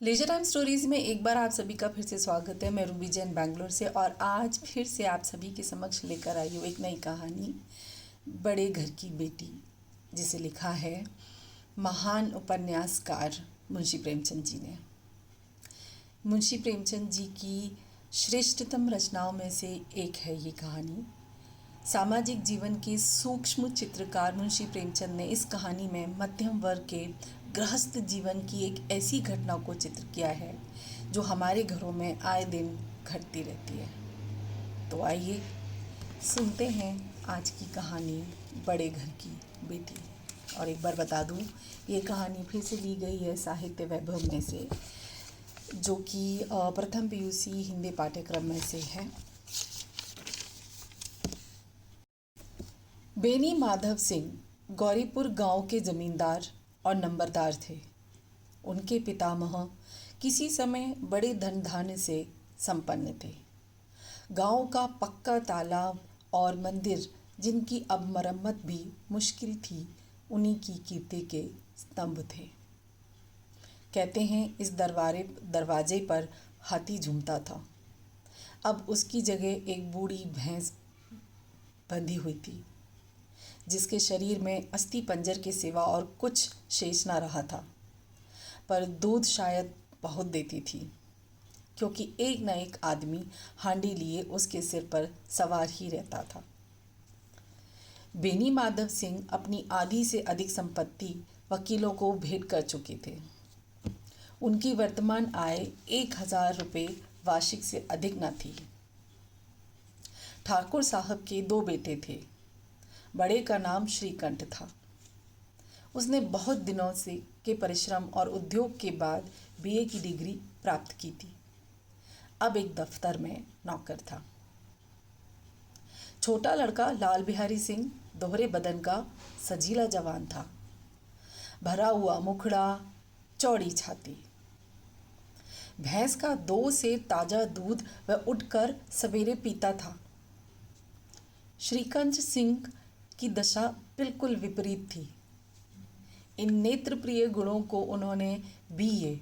Leisure time stories में एक बार आप सभी का फिर से स्वागत है। मैं रूबी जैन बैंगलोर से, और आज फिर से आप सभी के समक्ष लेकर आई हूँ एक नई कहानी, बड़े घर की बेटी, जिसे लिखा है महान उपन्यासकार मुंशी प्रेमचंद जी ने। मुंशी प्रेमचंद जी की श्रेष्ठतम रचनाओं में से एक है ये कहानी। सामाजिक जीवन के सूक्ष्म चित्रकार मुंशी प्रेमचंद ने इस कहानी में मध्यम वर्ग के गृहस्थ जीवन की एक ऐसी घटना को चित्र किया है जो हमारे घरों में आए दिन घटती रहती है। तो आइए सुनते हैं आज की कहानी, बड़े घर की बेटी। और एक बार बता दूं, ये कहानी फिर से ली गई है साहित्य वैभव में से, जो कि प्रथम पीयूसी हिंदी पाठ्यक्रम में से है। बेनी माधव सिंह गौरीपुर गांव के जमींदार और नंबरदार थे। उनके पितामह किसी समय बड़े धन धान्य से संपन्न थे। गांव का पक्का तालाब और मंदिर, जिनकी अब मरम्मत भी मुश्किल थी, उन्हीं की कीर्ति के स्तंभ थे। कहते हैं इस दरवाजे पर हाथी झूमता था। अब उसकी जगह एक बूढ़ी भैंस बंधी हुई थी, जिसके शरीर में अस्थि पंजर के सिवा और कुछ शेष ना रहा था, पर दूध शायद बहुत देती थी, क्योंकि एक न एक आदमी हांडी लिए उसके सिर पर सवार ही रहता था। बेनी माधव सिंह अपनी आधी से अधिक संपत्ति वकीलों को भेंट कर चुके थे। उनकी वर्तमान आय 1000 रुपये वार्षिक से अधिक न थी। ठाकुर साहब के 2 बेटे थे। बड़े का नाम श्रीकंठ था। उसने बहुत दिनों से के परिश्रम और उद्योग के बाद बीए की डिग्री प्राप्त की थी। अब एक दफ्तर में नौकर था। छोटा लड़का लाल बिहारी सिंह दोहरे बदन का सजीला जवान था। भरा हुआ मुखड़ा, चौड़ी छाती। भैंस का 2 से ताजा दूध वह उठकर सवेरे पीता था। श्रीकंठ सिंह की दशा बिल्कुल विपरीत थी। इन नेत्र प्रिय गुणों को उन्होंने बीए,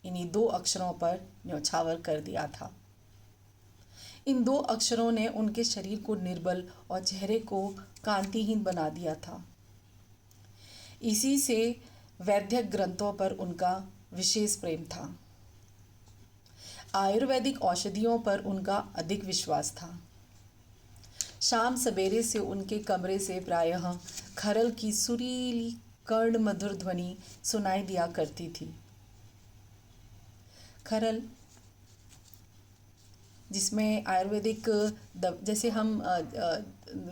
इन्हीं 2 अक्षरों पर न्यौछावर कर दिया था। इन 2 अक्षरों ने उनके शरीर को निर्बल और चेहरे को कांतिहीन बना दिया था। इसी से वैद्यक ग्रंथों पर उनका विशेष प्रेम था। आयुर्वेदिक औषधियों पर उनका अधिक विश्वास था। शाम सवेरे से उनके कमरे से प्रायः खरल की सुरीली कर्ण मधुर ध्वनि सुनाई दिया करती थी। खरल, जिसमें आयुर्वेदिक जैसे हम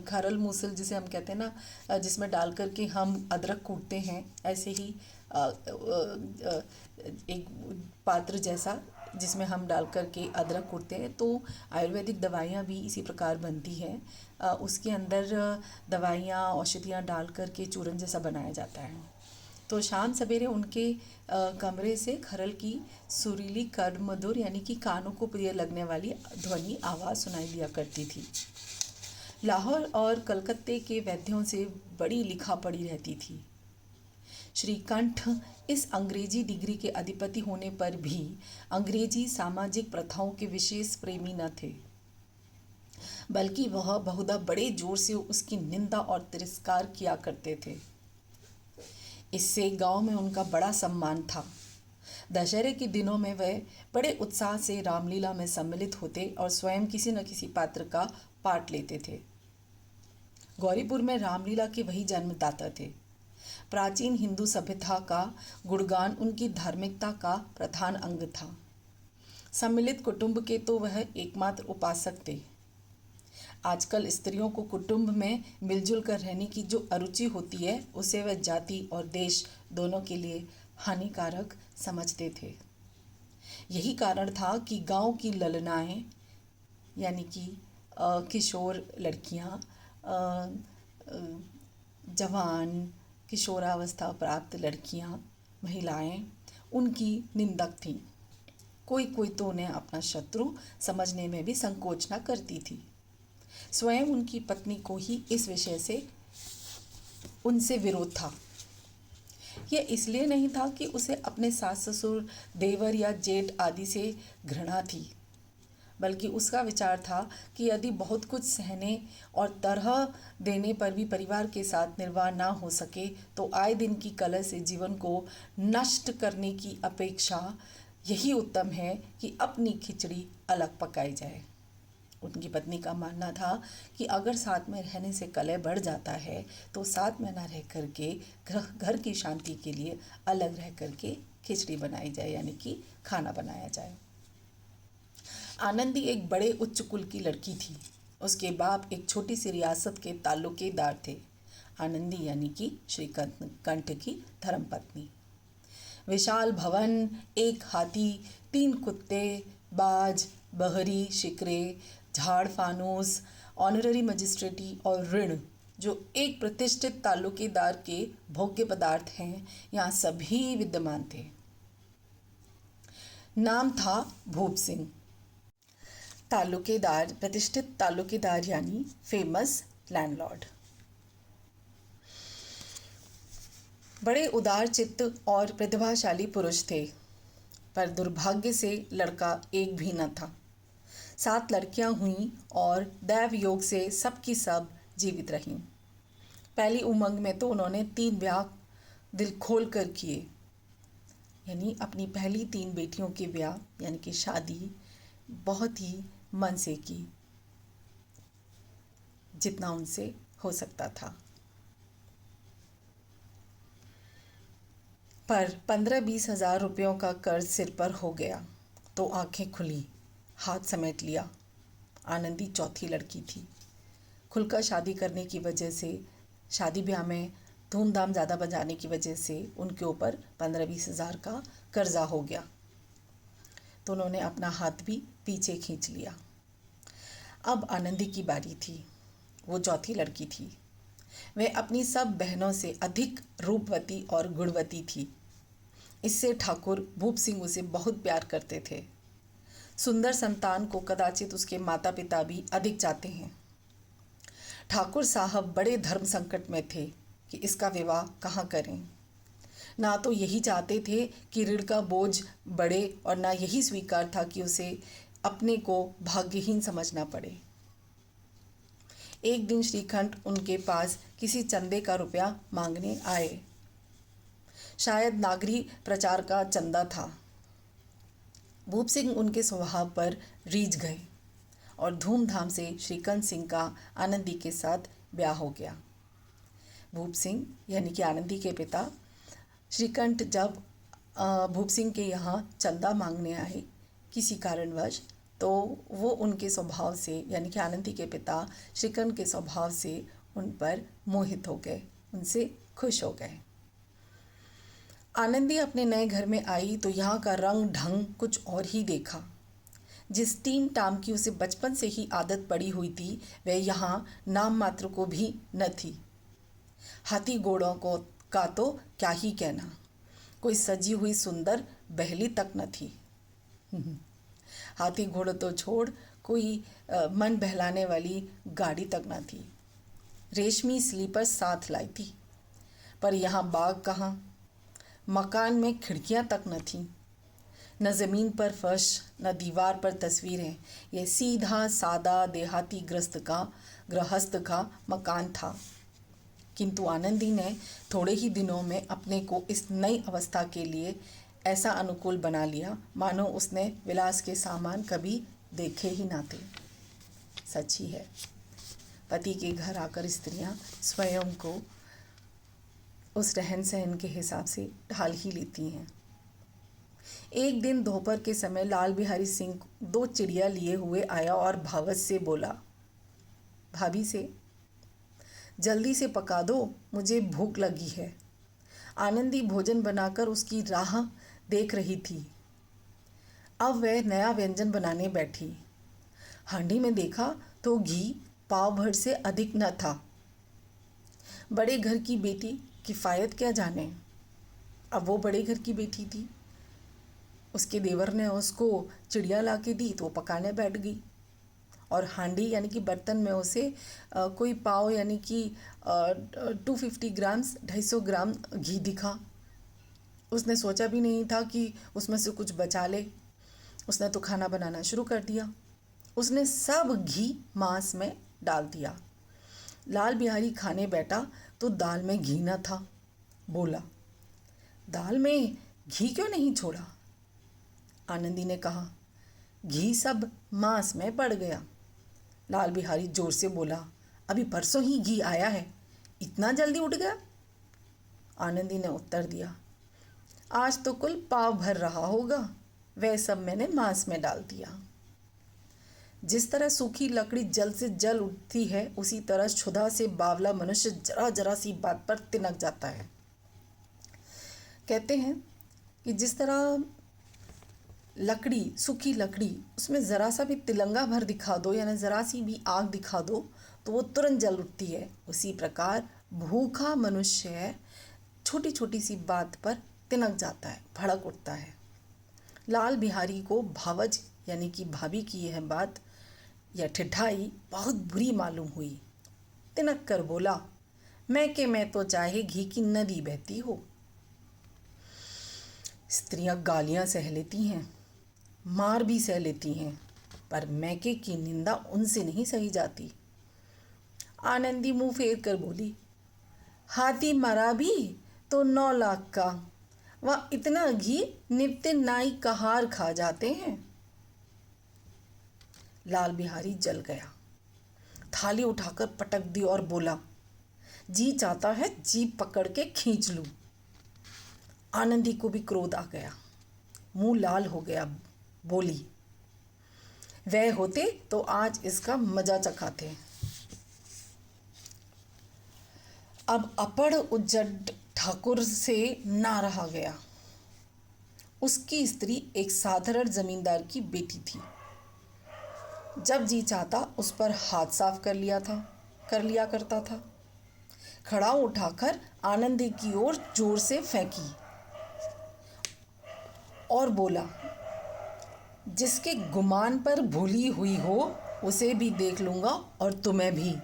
खरल मूसल जिसे हम कहते हैं ना, जिसमें डाल कर के हम अदरक कूटते हैं, ऐसे ही एक पात्र जैसा जिसमें हम डाल कर के अदरक कूटते हैं। तो आयुर्वेदिक दवाइयाँ भी इसी प्रकार बनती हैं। उसके अंदर दवाइयाँ, औषधियाँ डाल कर के चूरन जैसा बनाया जाता है। तो शाम सवेरे उनके कमरे से खरल की सुरीली कर्ण मधुर, यानी कि कानों को प्रिय लगने वाली ध्वनि आवाज़ सुनाई दिया करती थी। लाहौर और कलकत्ते के वैद्यों से बड़ी लिखा पड़ी रहती थी। श्रीकंठ इस अंग्रेजी डिग्री के अधिपति होने पर भी अंग्रेजी सामाजिक प्रथाओं के विशेष प्रेमी न थे, बल्कि वह बहुधा बड़े जोर से उसकी निंदा और तिरस्कार किया करते थे। इससे गांव में उनका बड़ा सम्मान था। दशहरे के दिनों में वे बड़े उत्साह से रामलीला में सम्मिलित होते और स्वयं किसी न किसी पात्र का पाठ लेते थे। गौरीपुर में रामलीला के वही जन्मदाता थे। प्राचीन हिंदू सभ्यता का गुणगान उनकी धार्मिकता का प्रधान अंग था। सम्मिलित कुटुंब के तो वह एकमात्र उपासक थे। आजकल स्त्रियों को कुटुंब में मिलजुल कर रहने की जो अरुचि होती है, उसे वह जाति और देश दोनों के लिए हानिकारक समझते थे। यही कारण था कि गांव की ललनाएं, यानी कि किशोर लड़कियां, जवान किशोरावस्था प्राप्त लड़कियां, महिलाएं उनकी निंदक थीं। कोई कोई तो उन्हें अपना शत्रु समझने में भी संकोच न करती थी। स्वयं उनकी पत्नी को ही इस विषय से उनसे विरोध था। ये इसलिए नहीं था कि उसे अपने सास ससुर, देवर या जेठ आदि से घृणा थी, बल्कि उसका विचार था कि यदि बहुत कुछ सहने और तरह देने पर भी परिवार के साथ निर्वाह ना हो सके तो आए दिन की कलह से जीवन को नष्ट करने की अपेक्षा यही उत्तम है कि अपनी खिचड़ी अलग पकाई जाए। उनकी पत्नी का मानना था कि अगर साथ में रहने से कलह बढ़ जाता है तो साथ में ना रह करके घर की शांति के लिए अलग रह करके खिचड़ी बनाई जाए, यानी कि खाना बनाया जाए। आनंदी एक बड़े उच्च कुल की लड़की थी। उसके बाप एक छोटी सी रियासत के ताल्लुकेदार थे। आनंदी यानी कि श्रीकंठ की धर्मपत्नी। विशाल भवन, एक हाथी, 3 कुत्ते, बाज, बहरी, शिकरे, झाड़ फानूस, ऑनररी मजिस्ट्रेटी और ऋण, जो एक प्रतिष्ठित ताल्लुकेदार के भोग्य पदार्थ हैं, यहाँ सभी विद्यमान थे। नाम था भूप सिंह। ताल्लुकेदार, प्रतिष्ठित ताल्लुकेदार यानी फेमस लैंडलॉर्ड। बड़े उदार चित्त और प्रतिभाशाली पुरुष थे, पर दुर्भाग्य से लड़का एक भी न था। 7 लड़कियां हुईं और दैव योग से सबकी सब जीवित रहीं। पहली उमंग में तो उन्होंने 3 ब्याह दिल खोल कर किए, यानी अपनी पहली 3 बेटियों के ब्याह यानी कि शादी बहुत ही मन से की, जितना उनसे हो सकता था। पर 15-20 हज़ार रुपयों का कर्ज सिर पर हो गया तो आंखें खुली, हाथ समेट लिया। आनंदी चौथी लड़की थी। खुलकर शादी करने की वजह से, शादी ब्याह में धूमधाम ज़्यादा बजाने की वजह से उनके ऊपर 15-20 हज़ार का कर्जा हो गया, तो उन्होंने अपना हाथ भी पीछे खींच लिया। अब आनंदी की बारी थी। वो चौथी लड़की थी। वह अपनी सब बहनों से अधिक रूपवती और गुणवती थी। इससे ठाकुर भूप सिंह उसे बहुत प्यार करते थे। सुंदर संतान को कदाचित उसके माता पिता भी अधिक चाहते हैं। ठाकुर साहब बड़े धर्म संकट में थे कि इसका विवाह कहाँ करें। ना तो यही चाहते थे कि ऋण का बोझ बढ़े और ना यही स्वीकार था कि उसे अपने को भाग्यहीन समझना पड़े। एक दिन श्रीकंठ उनके पास किसी चंदे का रुपया मांगने आए। शायद नागरी प्रचार का चंदा था। भूप सिंह उनके स्वभाव पर रीझ गए और धूमधाम से श्रीकंठ सिंह का आनंदी के साथ ब्याह हो गया। भूप सिंह यानी कि आनंदी के पिता श्रीकंठ जब भूप सिंह के यहाँ चंदा मांगने आए किसी कारणवश, तो वो उनके स्वभाव से यानी कि आनंदी के पिता श्रीकंठ के स्वभाव से उन पर मोहित हो गए, उनसे खुश हो गए। आनंदी अपने नए घर में आई तो यहाँ का रंग ढंग कुछ और ही देखा। जिस टीम टाम की उसे बचपन से ही आदत पड़ी हुई थी वह यहाँ नाम मात्र को भी न थी। हाथी घोड़ों को का तो क्या ही कहना, कोई सजी हुई सुंदर बहली तक न थी। हाथी घोड़ों तो छोड़, कोई मन बहलाने वाली गाड़ी तक न थी। रेशमी स्लीपर साथ लाई थी, पर यहाँ बाग कहाँ। मकान में खिड़कियाँ तक न थीं, न ज़मीन पर फर्श, न दीवार पर तस्वीरें। यह सीधा सादा देहाती गृहस्थ का मकान था। किंतु आनंदी ने थोड़े ही दिनों में अपने को इस नई अवस्था के लिए ऐसा अनुकूल बना लिया मानो उसने विलास के सामान कभी देखे ही ना थे। सच ही है, पति के घर आकर स्त्रियां स्वयं को उस रहन सहन के हिसाब से ढाल ही लेती हैं। एक दिन दोपहर के समय लाल बिहारी सिंह 2 चिड़िया लिए हुए आया और भावत से बोला, भाभी से जल्दी से पका दो, मुझे भूख लगी है। आनंदी भोजन बनाकर उसकी राह देख रही थी। अब वह नया व्यंजन बनाने बैठी। हांडी में देखा तो घी पाव भर से अधिक न था। बड़े घर की बेटी किफ़ायत क्या जाने। अब वो बड़े घर की बेटी थी, उसके देवर ने उसको चिड़िया ला के दी तो वो पकाने बैठ गई। और हांडी यानी कि बर्तन में उसे कोई पाव यानी कि 250 ग्राम्स 250 ग्राम घी दिखा। उसने सोचा भी नहीं था कि उसमें से कुछ बचा ले। उसने तो खाना बनाना शुरू कर दिया। उसने सब घी मांस में डाल दिया। लाल बिहारी खाने बैठा तो दाल में घी न था। बोला, दाल में घी क्यों नहीं छोड़ा? आनंदी ने कहा, घी सब मांस में पड़ गया। लाल बिहारी जोर से बोला, अभी परसों ही घी आया है, इतना जल्दी उठ गया? आनंदी ने उत्तर दिया, आज तो कुल पाव भर रहा होगा, वह सब मैंने मांस में डाल दिया। जिस तरह सूखी लकड़ी जल से जल उठती है, उसी तरह क्षुधा से बावला मनुष्य जरा जरा सी बात पर तिनक जाता है। कहते हैं कि जिस तरह लकड़ी, सूखी लकड़ी, उसमें ज़रा सा भी तिलंगा भर दिखा दो, यानी ज़रा सी भी आग दिखा दो तो वो तुरंत जल उठती है। उसी प्रकार भूखा मनुष्य छोटी छोटी सी बात पर तिनक जाता है, भड़क उठता है। लाल बिहारी को भावज यानी कि भाभी की यह बात या ठिठाई बहुत बुरी मालूम हुई। तिनक कर बोला, मैं तो चाहे घी की नदी बहती हो। स्त्रियां गालियां सह लेती हैं, मार भी सह लेती हैं, पर मैके की निंदा उनसे नहीं सही जाती। आनंदी मुंह फेर कर बोली, हाथी मरा भी तो 9 लाख का, वह इतना घी नित्य नाई कहार खा जाते हैं। लाल बिहारी जल गया, थाली उठाकर पटक दी और बोला, जी चाहता है जीभ पकड़ के खींच लूं। आनंदी को भी क्रोध आ गया, मुंह लाल हो गया। बोली, वह होते तो आज इसका मजा चखाते। अब अपड़ उज्जड ठाकुर से ना रहा गया। उसकी स्त्री एक साधारण जमींदार की बेटी थी। जब जी चाहता उस पर हाथ साफ कर लिया करता था। खड़ाऊ उठाकर आनंदी की ओर जोर से फेंकी और बोला, जिसके गुमान पर भूली हुई हो उसे भी देख लूंगा और तुम्हें भी।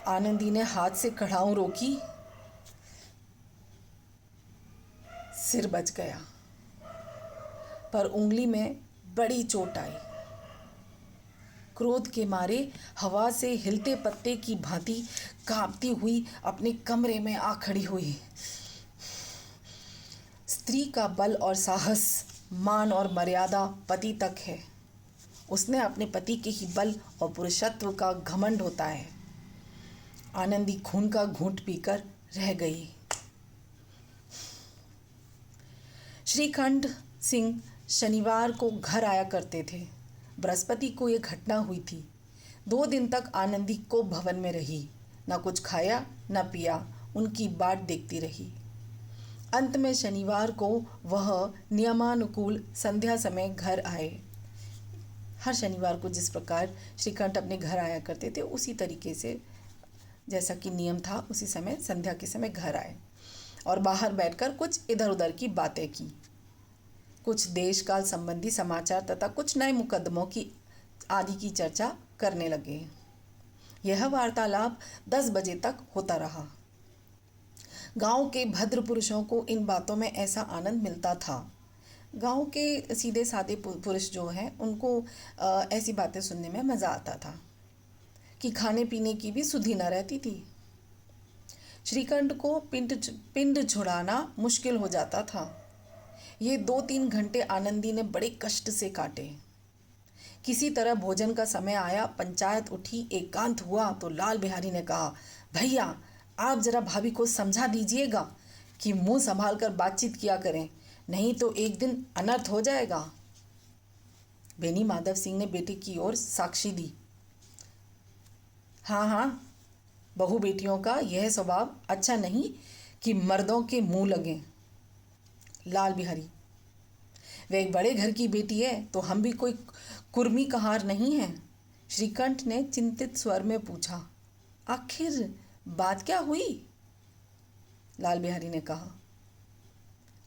आनंदी ने हाथ से कढ़ाऊ रोकी, सिर बच गया, पर उंगली में बड़ी चोट आई। क्रोध के मारे हवा से हिलते पत्ते की भांति कांपती हुई अपने कमरे में आ खड़ी हुई। स्त्री का बल और साहस, मान और मर्यादा पति तक है। उसने अपने पति के ही बल और पुरुषत्व का घमंड होता है। आनंदी खून का घूंट पीकर रह गई। श्रीखंड सिंह शनिवार को घर आया करते थे। बृहस्पति को यह घटना हुई थी। 2 दिन तक आनंदी को भवन में रही, न कुछ खाया न पिया, उनकी बाट देखती रही। अंत में शनिवार को वह नियमानुकूल संध्या समय घर आए। हर शनिवार को जिस प्रकार श्रीकंठ अपने घर आया करते थे, उसी तरीके से जैसा कि नियम था, उसी समय संध्या के समय घर आए और बाहर बैठकर कुछ इधर उधर की बातें की। कुछ देश काल संबंधी समाचार तथा कुछ नए मुकदमों की आदि की चर्चा करने लगे। यह वार्तालाप 10 बजे तक होता रहा। गांव के भद्र पुरुषों को इन बातों में ऐसा आनंद मिलता था। गांव के सीधे साधे पुरुष जो हैं, उनको ऐसी बातें सुनने में मज़ा आता था कि खाने पीने की भी सुधि न रहती थी। श्रीकंठ को पिंड छुड़ाना मुश्किल हो जाता था। ये 2-3 घंटे आनंदी ने बड़े कष्ट से काटे। किसी तरह भोजन का समय आया, पंचायत उठी, एकांत हुआ तो लाल बिहारी ने कहा, भैया आप जरा भाभी को समझा दीजिएगा कि मुंह संभाल कर बातचीत किया करें, नहीं तो एक दिन अनर्थ हो जाएगा। बेनी माधव सिंह ने बेटी की ओर साक्षी दी। हाँ, बहू बेटियों का यह स्वभाव अच्छा नहीं कि मर्दों के मुंह लगें। लाल बिहारी, वे एक बड़े घर की बेटी है तो हम भी कोई कुर्मी कहार नहीं हैं। श्रीकंठ ने चिंतित स्वर में पूछा, आखिर बात क्या हुई? लाल बिहारी ने कहा,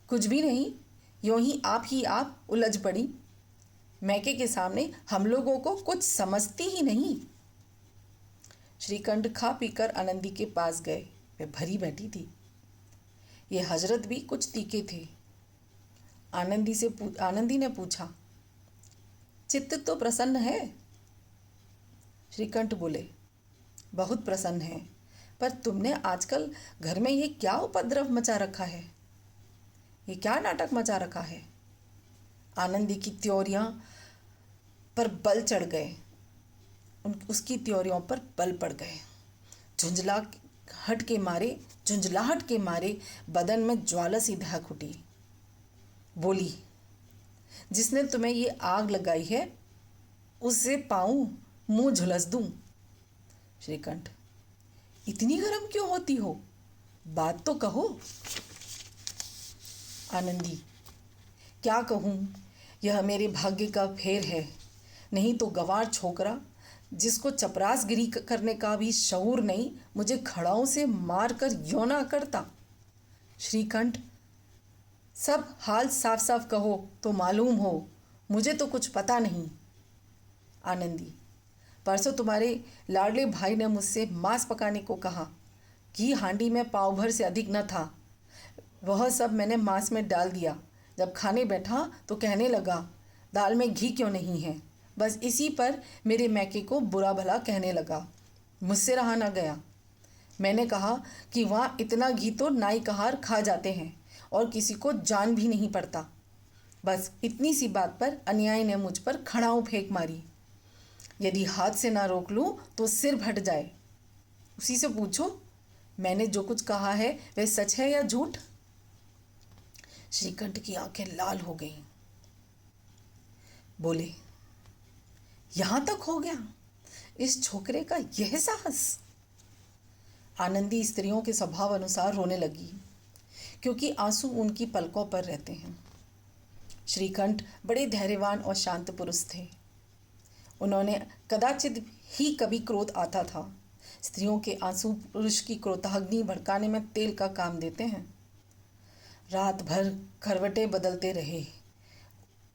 कुछ भी नहीं, यूं ही आप उलझ पड़ी। मैके के सामने हम लोगों को कुछ समझती ही नहीं। श्रीकंठ खा पीकर आनंदी के पास गए। वे भरी बैठी थी। ये हजरत भी कुछ तीखे थे। आनंदी ने पूछा, चित्त तो प्रसन्न है? श्रीकंठ बोले, बहुत प्रसन्न है, पर तुमने आजकल घर में ये क्या उपद्रव मचा रखा है? ये क्या नाटक मचा रखा है? आनंदी की त्योरियां पर बल चढ़ गए, उसकी त्योरियों पर बल पड़ गए। झुंझलाहट के मारे बदन में ज्वाला सी दहक उठी। बोली, जिसने तुम्हें ये आग लगाई है उससे पाऊं मुंह झुलस दूं? श्रीकंठ, इतनी गर्म क्यों होती हो? बात तो कहो। आनंदी, क्या कहूं, यह मेरे भाग्य का फेर है। नहीं तो गंवार छोकरा जिसको चपरासगिरी करने का भी शऊर नहीं, मुझे खड़ाओं से मार कर यों ना करता। श्रीकंठ, सब हाल साफ साफ कहो तो मालूम हो, मुझे तो कुछ पता नहीं। आनंदी, परसों तुम्हारे लाडले भाई ने मुझसे मांस पकाने को कहा कि हांडी में पाव भर से अधिक न था। वह सब मैंने मांस में डाल दिया। जब खाने बैठा तो कहने लगा, दाल में घी क्यों नहीं है? बस इसी पर मेरे मैके को बुरा भला कहने लगा। मुझसे रहा ना गया। मैंने कहा कि वहाँ इतना घी तो नाई कहार खा जाते हैं और किसी को जान भी नहीं पड़ता। बस इतनी सी बात पर अन्याय ने मुझ पर खड़ाऊ फेंक मारी। यदि हाथ से ना रोक लूँ तो सिर फट जाए। उसी से पूछो, मैंने जो कुछ कहा है वह सच है या झूठ? श्रीकंठ की आंखें लाल हो गईं। बोले, यहां तक हो गया इस छोकरे का यह साहस? आनंदी स्त्रियों के स्वभाव अनुसार रोने लगी, क्योंकि आंसू उनकी पलकों पर रहते हैं। श्रीकंठ बड़े धैर्यवान और शांत पुरुष थे। उन्होंने कदाचित ही कभी क्रोध आता था। स्त्रियों के आंसू पुरुष की क्रोधाग्नि भड़काने में तेल का काम देते हैं। रात भर करवटें बदलते रहे।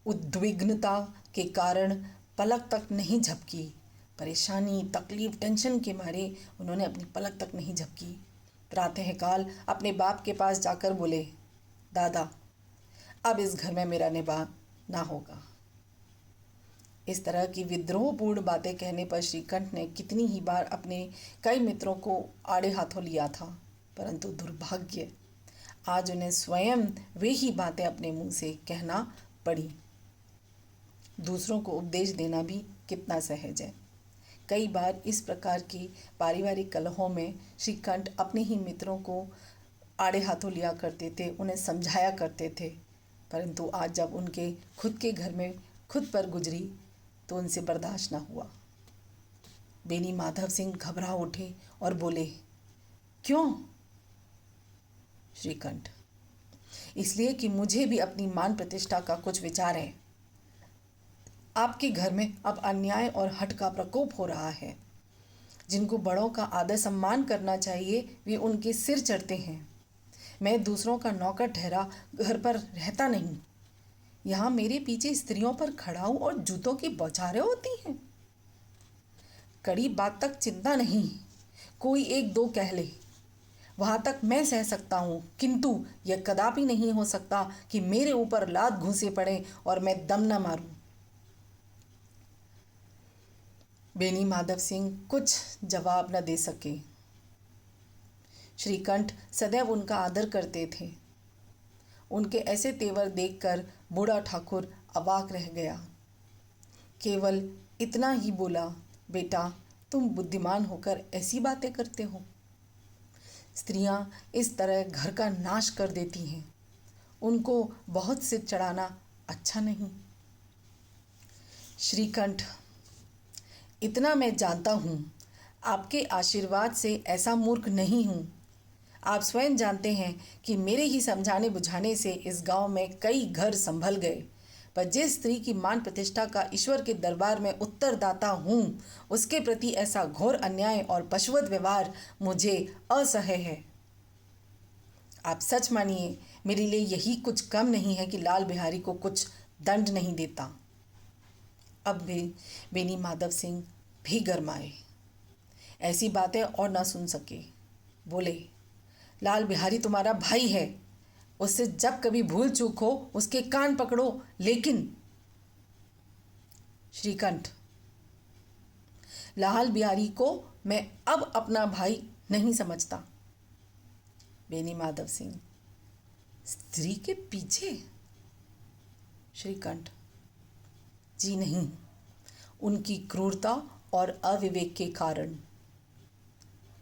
उद्विग्नता के कारण पलक तक नहीं झपकी। परेशानी, तकलीफ, टेंशन के मारे उन्होंने अपनी पलक तक नहीं झपकी। प्रातःकाल अपने बाप के पास जाकर बोले, दादा, अब इस घर में मेरा निवास ना होगा। इस तरह की विद्रोहपूर्ण बातें कहने पर श्रीकंठ ने कितनी ही बार अपने कई मित्रों को आड़े हाथों लिया था, परंतु दुर्भाग्य, आज उन्हें स्वयं वे ही बातें अपने मुंह से कहना पड़ी। दूसरों को उपदेश देना भी कितना सहज है। कई बार इस प्रकार की पारिवारिक कलहों में श्रीकंठ अपने ही मित्रों को आड़े हाथों लिया करते थे, उन्हें समझाया करते थे, परंतु आज जब उनके खुद के घर में खुद पर गुजरी तो उनसे बर्दाश्त न हुआ। बेनी माधव सिंह घबरा उठे और बोले, क्यों? श्रीकंठ, इसलिए कि मुझे भी अपनी मान प्रतिष्ठा का कुछ विचार है। आपके घर में अब अन्याय और हठ का प्रकोप हो रहा है। जिनको बड़ों का आदर सम्मान करना चाहिए वे उनके सिर चढ़ते हैं। मैं दूसरों का नौकर ठहरा घर पर रहता नहीं। यहाँ मेरे पीछे स्त्रियों पर खड़ाऊ और जूतों की बौछारें होती हैं। कड़ी बात तक चिंता नहीं, कोई एक दो कह ले, वहाँ तक मैं सह सकता हूँ, किंतु यह कदापि नहीं हो सकता कि मेरे ऊपर लात घूंसे पड़े और मैं दम न मारूं। बेनी माधव सिंह कुछ जवाब न दे सके। श्रीकंठ सदैव उनका आदर करते थे। उनके ऐसे तेवर देखकर बूढ़ा ठाकुर अवाक रह गया। केवल इतना ही बोला, बेटा, तुम बुद्धिमान होकर ऐसी बातें करते हो। स्त्रियां इस तरह घर का नाश कर देती हैं। उनको बहुत सिर चढ़ाना अच्छा नहीं। श्रीकंठ, इतना मैं जानता हूँ, आपके आशीर्वाद से ऐसा मूर्ख नहीं हूँ। आप स्वयं जानते हैं कि मेरे ही समझाने बुझाने से इस गांव में कई घर संभल गए, पर जिस स्त्री की मान प्रतिष्ठा का ईश्वर के दरबार में उत्तरदाता हूँ, उसके प्रति ऐसा घोर अन्याय और पशुवत व्यवहार मुझे असह्य है। आप सच मानिए, मेरे लिए यही कुछ कम नहीं है कि लाल बिहारी को कुछ दंड नहीं देता। अब भी बेनी माधव सिंह भी गरमाए, ऐसी बातें और ना सुन सके। बोले, लाल बिहारी तुम्हारा भाई है, उससे जब कभी भूल चूक हो उसके कान पकड़ो। लेकिन श्रीकंठ, लाल बिहारी को मैं अब अपना भाई नहीं समझता। बेनी माधव सिंह, स्त्री के पीछे? श्रीकंठ, जी नहीं, उनकी क्रूरता और अविवेक के कारण।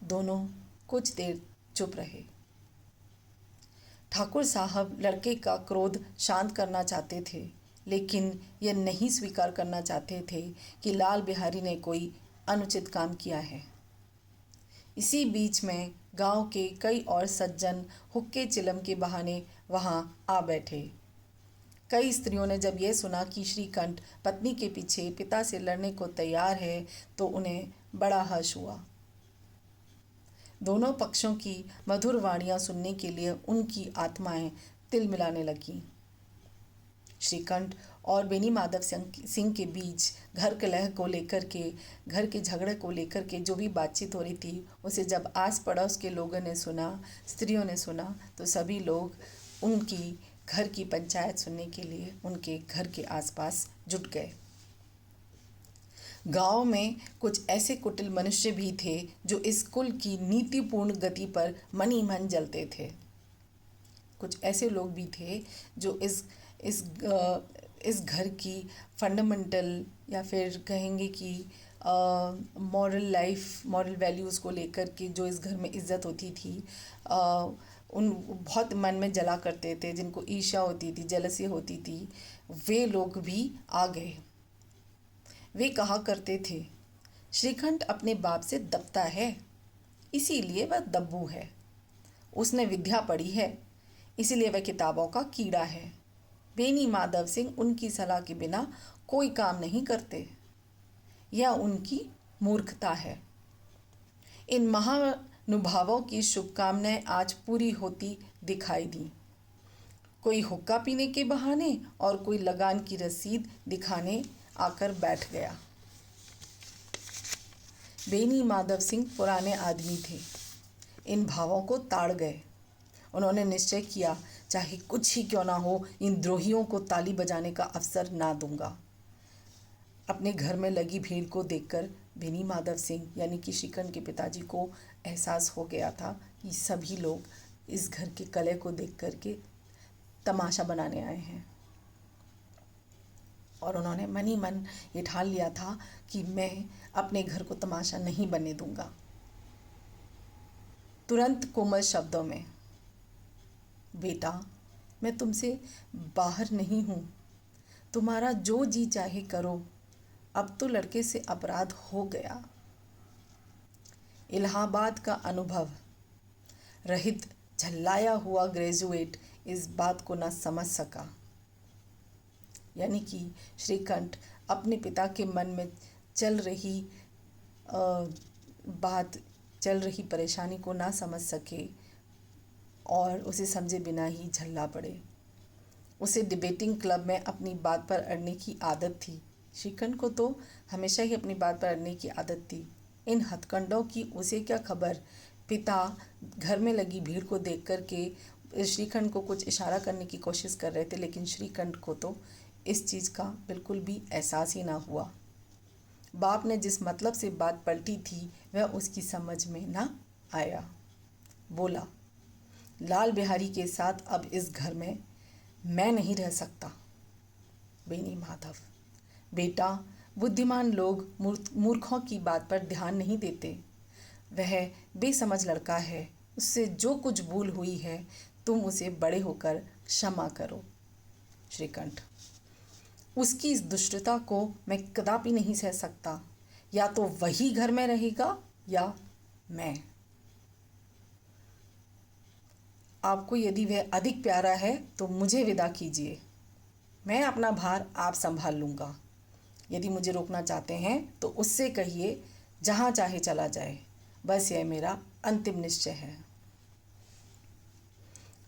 दोनों कुछ देर चुप रहे। ठाकुर साहब लड़के का क्रोध शांत करना चाहते थे, लेकिन यह नहीं स्वीकार करना चाहते थे कि लाल बिहारी ने कोई अनुचित काम किया है। इसी बीच में गांव के कई और सज्जन हुक्के चिलम के बहाने वहां आ बैठे। कई स्त्रियों ने जब यह सुना कि श्रीकंठ पत्नी के पीछे पिता से लड़ने को तैयार है तो उन्हें बड़ा हर्ष हुआ। दोनों पक्षों की मधुर वाणियां सुनने के लिए उनकी आत्माएं तिलमिलाने लगीं। श्रीकंठ और बेनी माधव सिंह के बीच घर कलह को लेकर के, घर के झगड़े को लेकर के जो भी बातचीत हो रही थी, उसे जब आस पड़ोस के लोगों ने सुना, स्त्रियों ने सुना, तो सभी लोग उनकी घर की पंचायत सुनने के लिए उनके घर के आसपास जुट गए। गांव में कुछ ऐसे कुटिल मनुष्य भी थे जो इस कुल की नीतिपूर्ण गति पर मनी मन जलते थे। कुछ ऐसे लोग भी थे जो इस घर की फंडामेंटल या फिर कहेंगे कि मॉरल वैल्यूज़ को लेकर के जो इस घर में इज्जत होती थी, उन बहुत मन में जला करते थे, जिनको ईर्ष्या होती थी, जेलसी होती थी, वे लोग भी आ गए। वे कहा करते थे, श्रीकंठ अपने बाप से दबता है, इसीलिए वह दब्बू है। उसने विद्या पढ़ी है, इसीलिए वह किताबों का कीड़ा है। बेनी माधव सिंह उनकी सलाह के बिना कोई काम नहीं करते। यह उनकी मूर्खता है। इन महानुभावों की शुभकामनाएं आज पूरी होती दिखाई दी। कोई हुक्का पीने के बहाने और कोई लगान की रसीद दिखाने आकर बैठ गया। बेनी माधव सिंह पुराने आदमी थे, इन भावों को ताड़ गए। उन्होंने निश्चय किया, चाहे कुछ ही क्यों ना हो, इन द्रोहियों को ताली बजाने का अवसर ना दूंगा। अपने घर में लगी भीड़ को देखकर बेनी माधव सिंह यानी कि श्रीकंठ के पिताजी को एहसास हो गया था कि सभी लोग इस घर के कलह को देख कर के तमाशा बनाने आए हैं। और उन्होंने मन ही मन ये ठान लिया था कि मैं अपने घर को तमाशा नहीं बनने दूंगा। तुरंत कोमल शब्दों में, बेटा, मैं तुमसे बाहर नहीं हूँ, तुम्हारा जो जी चाहे करो, अब तो लड़के से अपराध हो गया। इलाहाबाद का अनुभव रहित झल्लाया हुआ ग्रेजुएट इस बात को न समझ सका। यानी कि श्रीकंठ अपने पिता के मन में चल रही परेशानी को ना समझ सके और उसे समझे बिना ही झल्ला पड़े। उसे डिबेटिंग क्लब में अपनी बात पर अड़ने की आदत थी। श्रीकंठ को तो हमेशा ही अपनी बात पर अड़ने की आदत थी। इन हथकंडों की उसे क्या खबर। पिता घर में लगी भीड़ को देख कर के श्रीकंठ को कुछ इशारा करने की कोशिश कर रहे थे, लेकिन श्रीकंठ को तो इस चीज़ का बिल्कुल भी एहसास ही ना हुआ। बाप ने जिस मतलब से बात पलटी थी वह उसकी समझ में ना आया। बोला, लाल बिहारी के साथ अब इस घर में मैं नहीं रह सकता। बेनी माधव, बेटा, बुद्धिमान लोग मूर्खों की बात पर ध्यान नहीं देते। वह बेसमझ लड़का है, उससे जो कुछ भूल हुई है तुम उसे बड़े होकर क्षमा करो। श्रीकंठ, उसकी इस दुष्टता को मैं कदापि नहीं सह सकता। या तो वही घर में रहेगा या मैं। आपको यदि वह अधिक प्यारा है तो मुझे विदा कीजिए। मैं अपना भार आप संभाल लूँगा। यदि मुझे रोकना चाहते हैं तो उससे कहिए जहाँ चाहे चला जाए। बस यह मेरा अंतिम निश्चय है।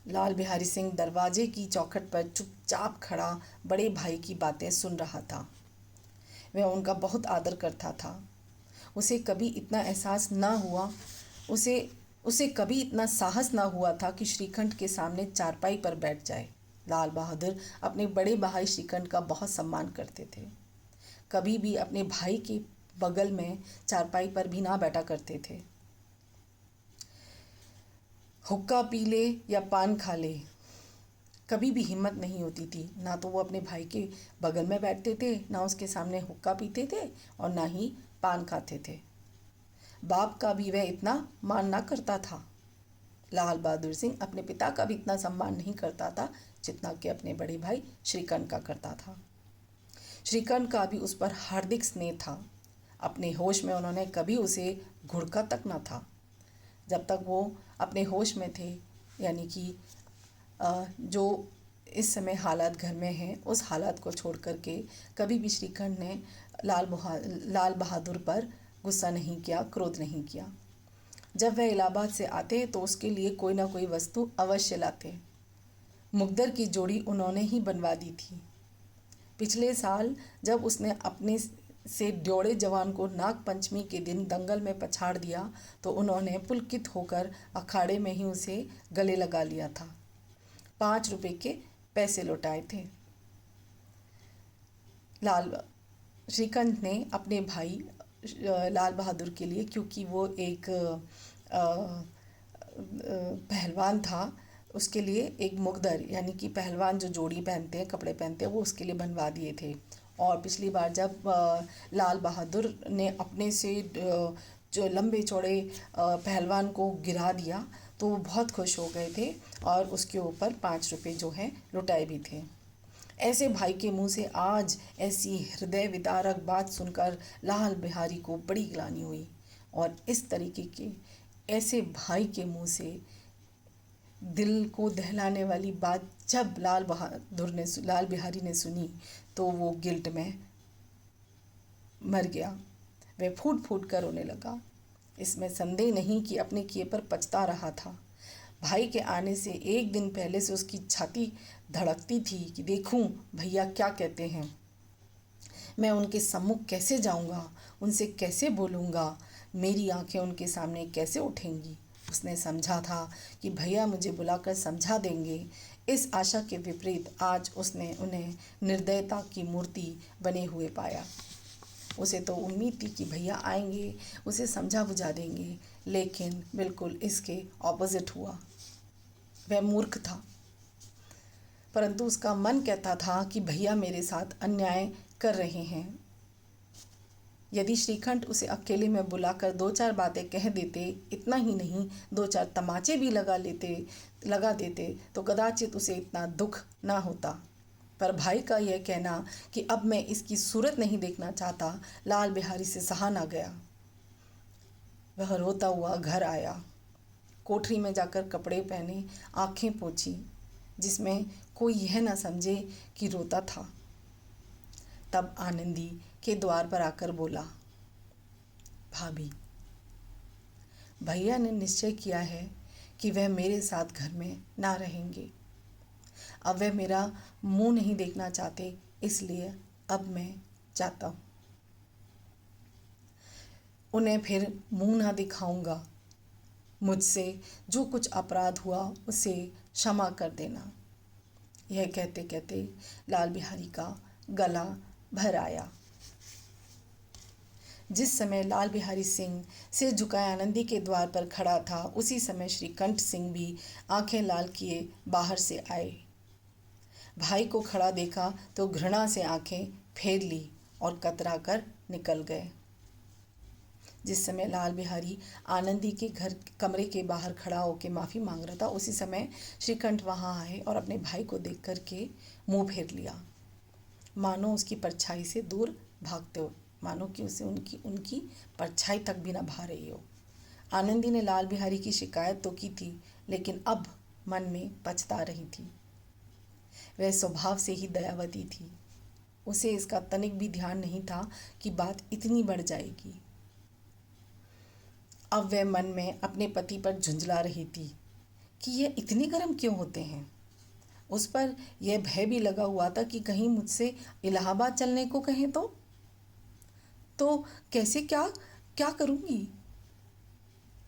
लाल बिहारी सिंह दरवाजे की चौखट पर चुपचाप खड़ा बड़े भाई की बातें सुन रहा था। वह उनका बहुत आदर करता था। उसे कभी इतना एहसास ना हुआ, उसे उसे कभी इतना साहस ना हुआ था कि श्रीखंड के सामने चारपाई पर बैठ जाए। लाल बहादुर अपने बड़े भाई श्रीखंड का बहुत सम्मान करते थे। कभी भी अपने भाई के बगल में चारपाई पर भी ना बैठा करते थे। हुक्का पी ले या पान खा ले, कभी भी हिम्मत नहीं होती थी। ना तो वो अपने भाई के बगल में बैठते थे, ना उसके सामने हुक्का पीते थे और ना ही पान खाते थे। बाप का भी वह इतना मान ना करता था। लाल बहादुर सिंह अपने पिता का भी इतना सम्मान नहीं करता था जितना कि अपने बड़े भाई श्रीकंठ का करता था। श्रीकंठ का भी उस पर हार्दिक स्नेह था। अपने होश में उन्होंने कभी उसे घुड़का तक न था। जब तक वो अपने होश में थे, यानी कि जो इस समय हालात घर में हैं, उस हालात को छोड़ कर के कभी भी श्रीखंड ने लाल बहादुर पर गुस्सा नहीं किया, क्रोध नहीं किया। जब वह इलाहाबाद से आते तो उसके लिए कोई ना कोई वस्तु अवश्य लाते। मुकद्दर की जोड़ी उन्होंने ही बनवा दी थी। पिछले साल जब उसने अपने से ड्योढ़े जवान को नाग पंचमी के दिन दंगल में पछाड़ दिया तो उन्होंने पुलकित होकर अखाड़े में ही उसे गले लगा लिया था। 5 रुपए के पैसे लौटाए थे। श्रीकंठ ने अपने भाई लाल बहादुर के लिए, क्योंकि वो एक पहलवान था, उसके लिए एक मुकद्दर यानी कि पहलवान जो जोड़ी पहनते हैं, कपड़े पहनते हैं, वो उसके लिए बनवा दिए थे। और पिछली बार जब लाल बहादुर ने अपने से जो लंबे चौड़े पहलवान को गिरा दिया तो वो बहुत खुश हो गए थे और उसके ऊपर 5 रुपये जो हैं लुटाए भी थे। ऐसे भाई के मुंह से आज ऐसी हृदय विदारक बात सुनकर लाल बिहारी को बड़ी ग्लानि हुई। और इस तरीके के ऐसे भाई के मुंह से दिल को दहलाने वाली बात जब लाल बिहारी ने सुनी तो वो गिल्ट में मर गया। वह फूट फूट कर रोने लगा। इसमें संदेह नहीं कि अपने किए पर पछता रहा था। भाई के आने से एक दिन पहले से उसकी छाती धड़कती थी कि देखूं भैया क्या कहते हैं, मैं उनके सम्मुख कैसे जाऊंगा, उनसे कैसे बोलूंगा, मेरी आंखें उनके सामने कैसे उठेंगी। उसने समझा था कि भैया मुझे बुलाकर समझा देंगे। इस आशा के विपरीत आज उसने उन्हें निर्दयता की मूर्ति बने हुए पाया। उसे तो उम्मीद थी कि भैया आएंगे, उसे समझा बुझा देंगे, लेकिन बिल्कुल इसके ऑपोजिट हुआ। वह मूर्ख था, परंतु उसका मन कहता था कि भैया मेरे साथ अन्याय कर रहे हैं। यदि श्रीखंड उसे अकेले में बुलाकर 2-4 बातें कह देते, इतना ही नहीं 2-4 तमाचे भी लगा देते तो कदाचित उसे इतना दुख ना होता। पर भाई का यह कहना कि अब मैं इसकी सूरत नहीं देखना चाहता, लाल बिहारी से सहा ना गया। वह रोता हुआ घर आया। कोठरी में जाकर कपड़े पहने, आंखें पोंछी, जिसमें कोई यह ना समझे कि रोता था। तब आनंदी के द्वार पर आकर बोला, भाभी, भैया ने निश्चय किया है कि वह मेरे साथ घर में ना रहेंगे। अब वह मेरा मुंह नहीं देखना चाहते, इसलिए अब मैं जाता हूँ। उन्हें फिर मुंह ना दिखाऊंगा। मुझसे जो कुछ अपराध हुआ उसे क्षमा कर देना। यह कहते कहते लाल बिहारी का गला भर आया। जिस समय लाल बिहारी सिंह सिर झुकाए आनंदी के द्वार पर खड़ा था, उसी समय श्रीकंठ सिंह भी आंखें लाल किए बाहर से आए। भाई को खड़ा देखा तो घृणा से आंखें फेर ली और कतरा कर निकल गए। जिस समय लाल बिहारी आनंदी के घर कमरे के बाहर खड़ा होकर माफ़ी मांग रहा था, उसी समय श्रीकंठ वहाँ आए और अपने भाई को देख कर के मुँह फेर लिया, मानो उसकी परछाई से दूर भागते हो, मानो कि उसे उनकी परछाई तक भी ना भा रही हो। आनंदी ने लाल बिहारी की शिकायत तो की थी, लेकिन अब मन में पछता रही थी। वह स्वभाव से ही दयावती थी। उसे इसका तनिक भी ध्यान नहीं था कि बात इतनी बढ़ जाएगी। अब वह मन में अपने पति पर झुंझला रही थी कि ये इतने गर्म क्यों होते हैं। उस पर यह भय भी लगा हुआ था कि कहीं मुझसे इलाहाबाद चलने को कहें तो कैसे क्या क्या करूँगी।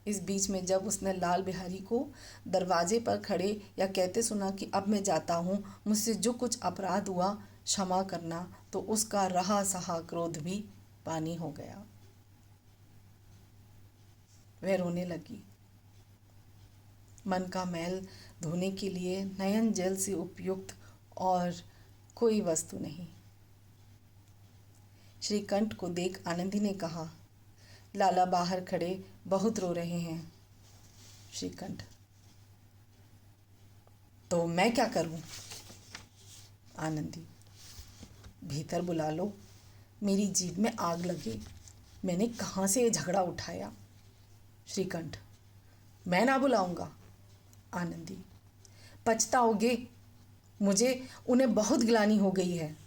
इस बीच में जब उसने लाल बिहारी को दरवाजे पर खड़े या कहते सुना कि अब मैं जाता हूँ, मुझसे जो कुछ अपराध हुआ क्षमा करना, तो उसका रहा सहा क्रोध भी पानी हो गया। वह रोने लगी। मन का मैल धोने के लिए नयन जल से उपयुक्त और कोई वस्तु नहीं। श्रीकंठ को देख आनंदी ने कहा, लाला बाहर खड़े बहुत रो रहे हैं। श्रीकंठ, तो मैं क्या करूं? आनंदी, भीतर बुला लो, मेरी जीभ में आग लगे, मैंने कहाँ से ये झगड़ा उठाया? श्रीकंठ, मैं ना बुलाऊंगा। आनंदी, पछताओगे, मुझे उन्हें बहुत गिलानी हो गई है,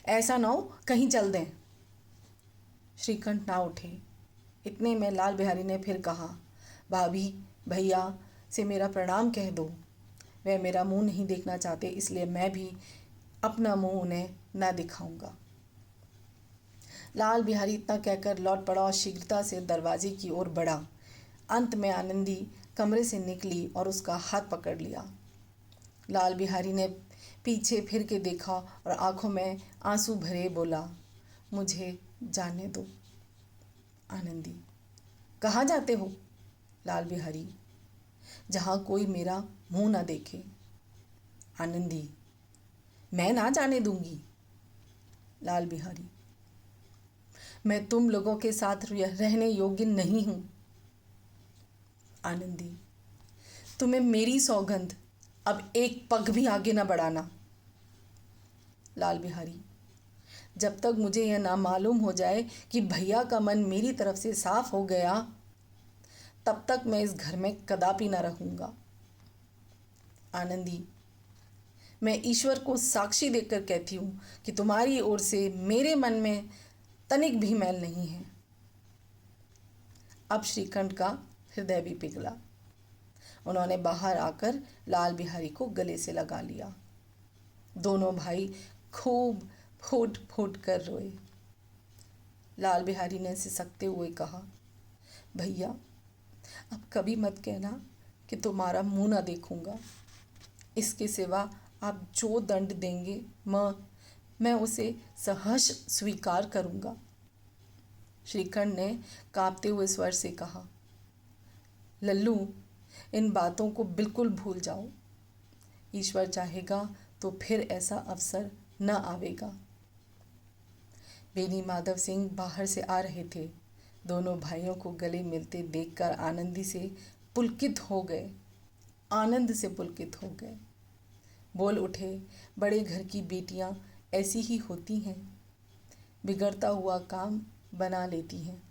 ऐसा ना हो कहीं चल दें। श्रीकंठ ना उठे। इतने में लाल बिहारी ने फिर कहा, भाभी भैया से मेरा प्रणाम कह दो, वह मेरा मुंह नहीं देखना चाहते, इसलिए मैं भी अपना मुंह उन्हें ना दिखाऊंगा। लाल बिहारी इतना कहकर लौट पड़ा और शीघ्रता से दरवाजे की ओर बढ़ा। अंत में आनंदी कमरे से निकली और उसका हाथ पकड़ लिया। लाल बिहारी ने पीछे फिर के देखा और आंखों में आंसू भरे बोला, मुझे जाने दो। आनंदी, कहाँ जाते हो? लाल बिहारी, जहाँ कोई मेरा मुंह ना देखे। आनंदी, मैं ना जाने दूंगी। लाल बिहारी, मैं तुम लोगों के साथ रहने योग्य नहीं हूं। आनंदी, तुम्हें मेरी सौगंध, अब एक पग भी आगे ना बढ़ाना। लाल बिहारी, जब तक मुझे यह ना मालूम हो जाए कि भैया का मन मेरी तरफ से साफ हो गया, तब तक मैं इस घर में कदापि न रहूंगा। आनंदी, मैं ईश्वर को साक्षी देकर कहती हूँ कि तुम्हारी ओर से मेरे मन में तनिक भी मैल नहीं है। अब श्रीकंठ का हृदय भी पिघला। उन्होंने बाहर आकर लाल बिहारी को गले से लगा लिया। दोनों भाई खूब फूट फूट कर रोए। लाल बिहारी ने सिसकते हुए कहा, भैया अब कभी मत कहना कि तुम्हारा मुंह ना देखूंगा। इसके सिवा आप जो दंड देंगे मैं उसे सहर्ष स्वीकार करूंगा। श्रीकंठ ने कांपते हुए स्वर से कहा, लल्लू, इन बातों को बिल्कुल भूल जाओ। ईश्वर चाहेगा तो फिर ऐसा अवसर न आवेगा। बेनी माधव सिंह बाहर से आ रहे थे। दोनों भाइयों को गले मिलते देखकर आनंद से पुलकित हो गए। बोल उठे, बड़े घर की बेटियां ऐसी ही होती हैं, बिगड़ता हुआ काम बना लेती हैं।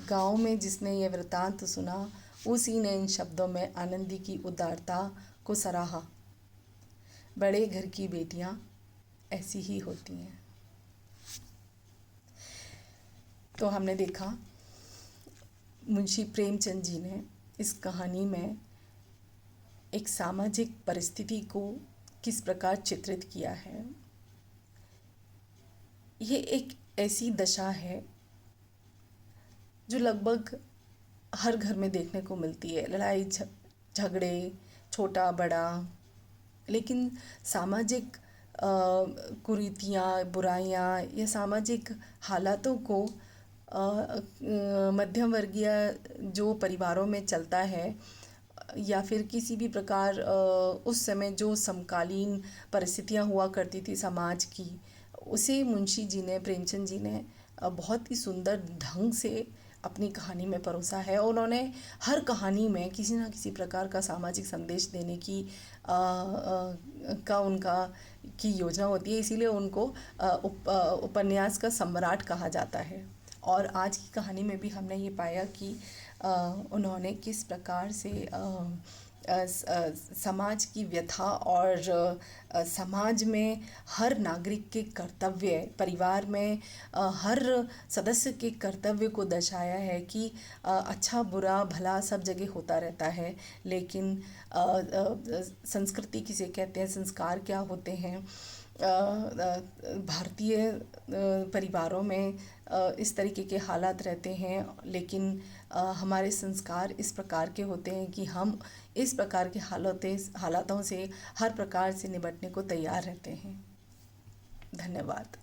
गांव में जिसने यह वृतांत सुना, उसी ने इन शब्दों में आनंदी की उदारता को सराहा। बड़े घर की बेटियां ऐसी ही होती हैं। तो हमने देखा मुंशी प्रेमचंद जी ने इस कहानी में एक सामाजिक परिस्थिति को किस प्रकार चित्रित किया है। ये एक ऐसी दशा है जो लगभग हर घर में देखने को मिलती है। लड़ाई झगड़े, छोटा बड़ा, लेकिन सामाजिक कुरीतियाँ, बुराइयाँ या सामाजिक हालातों को मध्यम वर्गीय जो परिवारों में चलता है या फिर किसी भी प्रकार उस समय जो समकालीन परिस्थितियाँ हुआ करती थी समाज की, उसे मुंशी जी ने, प्रेमचंद जी ने बहुत ही सुंदर ढंग से अपनी कहानी में परोसा है। और उन्होंने हर कहानी में किसी न किसी प्रकार का सामाजिक संदेश देने की उनका की योजना होती है। इसीलिए उनको उपन्यास का सम्राट कहा जाता है। और आज की कहानी में भी हमने ये पाया कि उन्होंने किस प्रकार से समाज की व्यथा और समाज में हर नागरिक के कर्तव्य, परिवार में हर सदस्य के कर्तव्य को दर्शाया है कि अच्छा बुरा भला सब जगह होता रहता है, लेकिन संस्कृति किसे कहते हैं, संस्कार क्या होते हैं, भारतीय परिवारों में इस तरीके के हालात रहते हैं, लेकिन हमारे संस्कार इस प्रकार के होते हैं कि हम इस प्रकार के हालातों से हर प्रकार से निपटने को तैयार रहते हैं। धन्यवाद।